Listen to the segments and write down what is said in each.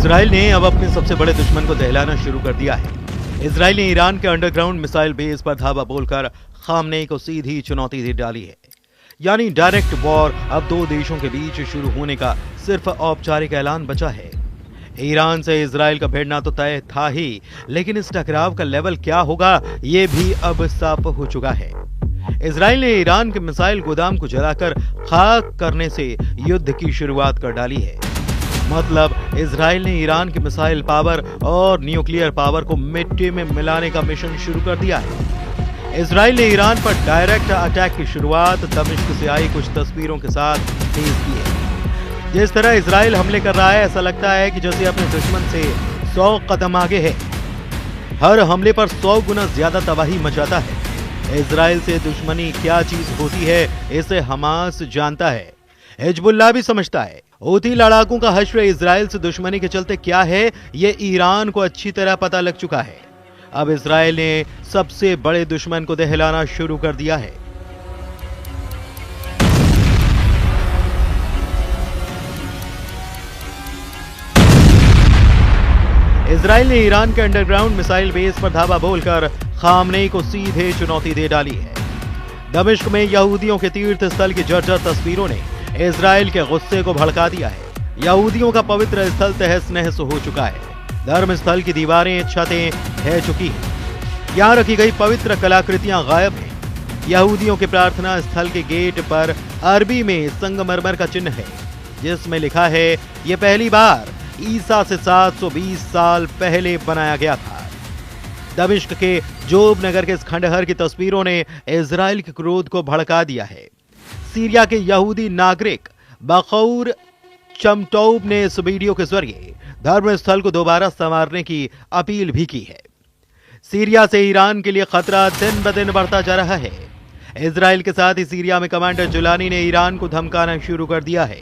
Israel ने अब अपने सबसे बड़े दुश्मन को दहलाना शुरू कर दिया है। इजराइल ने ईरान के अंडरग्राउंड मिसाइल बेस पर धावा बोलकर खामनेई को सीधी चुनौती दे डाली है। यानी डायरेक्ट वॉर अब दो देशों के बीच शुरू होने का सिर्फ औपचारिक ऐलान बचा है। ईरान से इजराइल का भिड़ना तो तय था ही, लेकिन इस टकराव का लेवल क्या होगा ये भी अब साफ हो चुका है। इजराइल ने ईरान के मिसाइल गोदाम को जलाकर खाक करने से युद्ध की शुरुआत कर डाली है। मतलब इजराइल ने ईरान की मिसाइल पावर और न्यूक्लियर पावर को मिट्टी में मिलाने का मिशन शुरू कर दिया है। इजराइल ने ईरान पर डायरेक्ट अटैक की शुरुआत दमिश्क से आई कुछ तस्वीरों के साथ तेज की है। जिस तरह इजराइल हमले कर रहा है, ऐसा लगता है कि जैसे अपने दुश्मन से 100 कदम आगे है। हर हमले पर 100 गुना ज्यादा तबाही मचाता है। इजराइल से दुश्मनी क्या चीज होती है इसे हमास जानता है, हिजबुल्लाह भी समझता है। हूथी लड़ाकों का हश्र इजराइल से दुश्मनी के चलते क्या है ये ईरान को अच्छी तरह पता लग चुका है। अब इजराइल ने सबसे बड़े दुश्मन को दहलाना शुरू कर दिया है। इजराइल ने ईरान के अंडरग्राउंड मिसाइल बेस पर धावा बोलकर खामनेई को सीधे चुनौती दे डाली है। दमिश्क में यहूदियों के तीर्थ स्थल की जर्जर तस्वीरों ने इजराइल के गुस्से को भड़का दिया है। यहूदियों का पवित्र स्थल तहस नहस हो चुका है। धर्म स्थल की दीवारें छतें ढह चुकी हैं। यहाँ रखी गई पवित्र कलाकृतियां गायब हैं। यहूदियों के प्रार्थना स्थल के गेट पर अरबी में संगमरमर का चिन्ह है जिसमें लिखा है ये पहली बार ईसा से 720 साल पहले बनाया गया था। दमिश्क के जोब नगर के इस खंडहर की तस्वीरों ने इजराइल के क्रोध को भड़का दिया है। सीरिया के यहूदी नागरिक बखौर चमटौब ने इस वीडियो के जरिए धर्म स्थल को दोबारा संवारने की अपील भी की है। सीरिया से ईरान के लिए खतरा दिन ब दिन बढ़ता जा रहा है। इजराइल के साथ ही सीरिया में कमांडर जुलानी ने ईरान को धमकाना शुरू कर दिया है।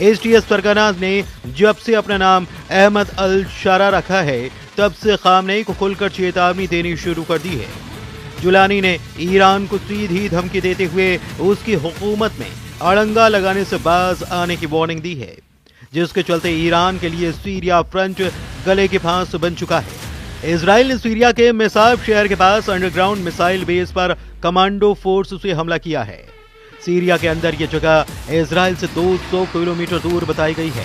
एसटीएस फरगानाज ने जब से अपना नाम अहमद अल शारा रखा है तब से खामनेई को खुलकर चेतावनी देनी शुरू कर दी है। जुलानी ने ईरान को सीधी धमकी देते हुए उसकी हुकूमत में अड़ंगा लगाने से बाज आने की वार्निंग दी है, जिसके चलते ईरान के लिए सीरिया फ्रंट गले की फांस बन चुका है। इजराइल ने सीरिया के मेसाब शहर के पास अंडरग्राउंड मिसाइल बेस पर कमांडो फोर्स से हमला किया है। सीरिया के अंदर ये जगह इजराइल से 200 किलोमीटर दूर बताई गई है।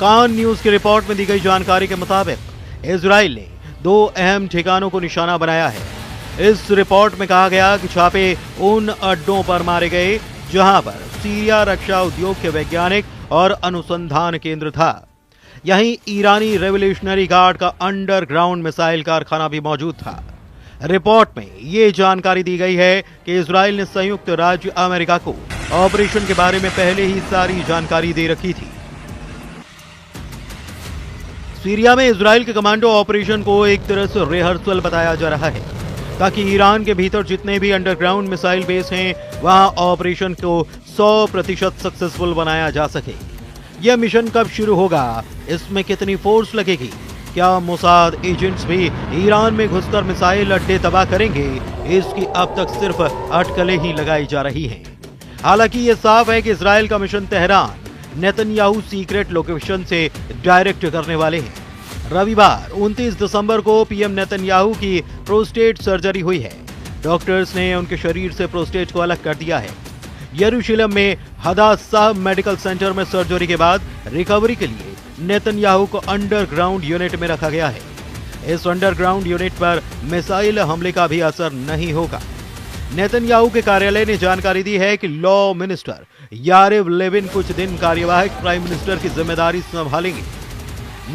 कान न्यूज की रिपोर्ट में दी गई जानकारी के मुताबिक इजराइल ने 2 अहम ठिकानों को निशाना बनाया है। इस रिपोर्ट में कहा गया कि छापे उन अड्डों पर मारे गए जहां पर सीरिया रक्षा उद्योग के वैज्ञानिक और अनुसंधान केंद्र था। यहीं ईरानी रेवोल्यूशनरी गार्ड का अंडरग्राउंड मिसाइल कारखाना भी मौजूद था। रिपोर्ट में ये जानकारी दी गई है कि इजराइल ने संयुक्त राज्य अमेरिका को ऑपरेशन के बारे में पहले ही सारी जानकारी दे रखी थी। सीरिया में इजराइल के कमांडो ऑपरेशन को एक तरह से रिहर्सल बताया जा रहा है ताकि ईरान के भीतर जितने भी अंडरग्राउंड मिसाइल बेस हैं वहां ऑपरेशन को 100% सक्सेसफुल बनाया जा सके। यह मिशन कब शुरू होगा, इसमें कितनी फोर्स लगेगी, क्या मोसाद एजेंट्स भी ईरान में घुसकर मिसाइल अड्डे तबाह करेंगे, इसकी अब तक सिर्फ अटकलें ही लगाई जा रही हैं। हालांकि ये साफ है कि इजराइल का mission Tehran Netanyahu secret location से डायरेक्ट करने वाले हैं। रविवार 29 दिसंबर को पीएम नेतन्याहू की प्रोस्टेट सर्जरी हुई है। डॉक्टर्स ने उनके शरीर से प्रोस्टेट को अलग कर दिया है। यरूशलेम में हदासा मेडिकल सेंटर में सर्जरी के बाद रिकवरी के लिए नेतन्याहू को अंडरग्राउंड यूनिट में रखा गया है। इस अंडरग्राउंड यूनिट पर मिसाइल हमले का भी असर नहीं होगा। नेतन्याहू के कार्यालय ने जानकारी दी है कि लॉ मिनिस्टर यारिव लेविन कुछ दिन कार्यवाहक प्राइम मिनिस्टर की जिम्मेदारी संभालेंगे।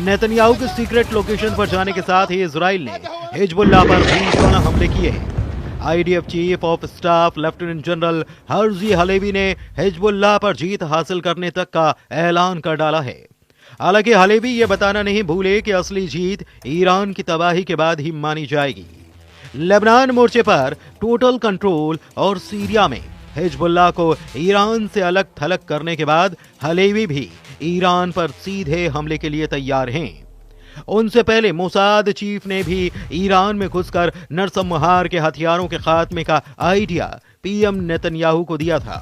नेतन्याहू के सीक्रेट लोकेशन पर जाने के साथ ही इजराइल ने हिजबुल्लाह पर भीषण हमले किए हैं। IDF chief of staff lieutenant general Herzi Halevi ने हिजबुल्लाह पर जीत हासिल करने तक का ऐलान कर डाला है। हालांकि हलेवी ये बताना नहीं भूले कि असली जीत ईरान की तबाही के बाद ही मानी जाएगी। लेबनान मोर्चे पर टोटल कंट्रोल और सीरिया में हिजबुल्लाह को ईरान से अलग थलग करने के बाद हलेवी भी ईरान पर सीधे हमले के लिए तैयार हैं। उनसे पहले मोसाद चीफ ने भी ईरान में घुसकर नरसंहार के हथियारों के खात्मे का आइडिया पीएम नेतन्याहू को दिया था।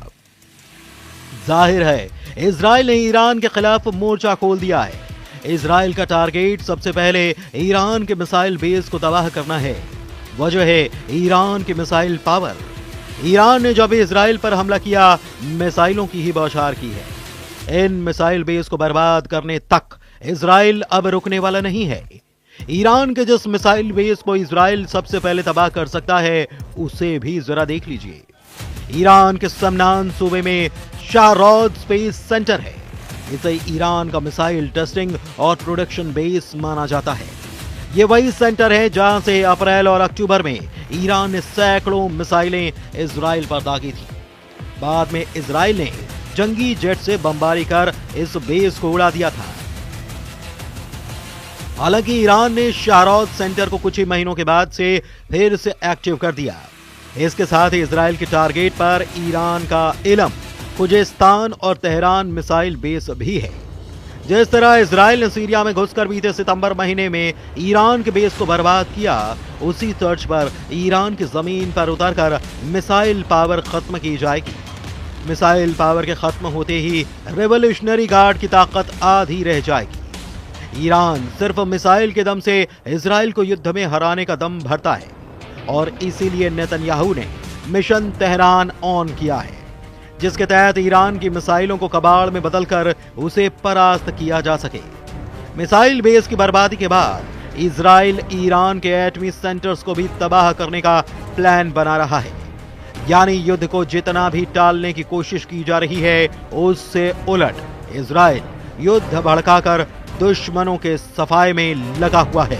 जाहिर है इजराइल ने ईरान के खिलाफ मोर्चा खोल दिया है। इजराइल का टारगेट सबसे पहले ईरान के मिसाइल बेस को तबाह करना है। वजह है ईरान की मिसाइल पावर। ईरान ने जब इजराइल पर हमला किया मिसाइलों की ही बौछार की है। इन मिसाइल बेस को बर्बाद करने तक इजराइल अब रुकने वाला नहीं है। ईरान के जिस मिसाइल बेस को इजराइल सबसे पहले तबाह कर सकता है उसे भी जरा देख लीजिए। ईरान के समनान सूबे में शाहरोद स्पेस सेंटर है। इसे ईरान का मिसाइल टेस्टिंग और प्रोडक्शन बेस माना जाता है। ये वही सेंटर है जहां से अप्रैल और अक्टूबर में ईरान ने सैकड़ों मिसाइलें इजराइल पर दागी थी। बाद में इजराइल ने जंगी जेट से बमबारी कर इस बेस को उड़ा दिया था। हालांकि ईरान ने शाहरोद सेंटर को कुछ ही महीनों के बाद से फिर से एक्टिव कर दिया। इसके साथ ही इजराइल के टारगेट पर ईरान का इलम, खुजेस्तान और तेहरान मिसाइल बेस भी है। जिस तरह इजराइल ने सीरिया में घुसकर बीते सितंबर महीने में ईरान के बेस को बर्बाद किया, उसी तर्ज पर ईरान की जमीन पर उतरकर मिसाइल पावर खत्म की जाएगी। मिसाइल पावर के खत्म होते ही रेवोल्यूशनरी गार्ड की ताकत आधी रह जाएगी। ईरान सिर्फ मिसाइल के दम से इजराइल को युद्ध में हराने का दम भरता है और इसीलिए नेतन्याहू ने मिशन तेहरान ऑन किया है, जिसके तहत ईरान की मिसाइलों को कबाड़ में बदलकर उसे परास्त किया जा सके। मिसाइल बेस की बर्बादी के बाद इजराइल ईरान के एटमी सेंटर्स को भी तबाह करने का प्लान बना रहा है। यानी युद्ध को जितना भी टालने की कोशिश की जा रही है, उससे उलट इजराइल युद्ध भड़काकर दुश्मनों के सफाए में लगा हुआ है।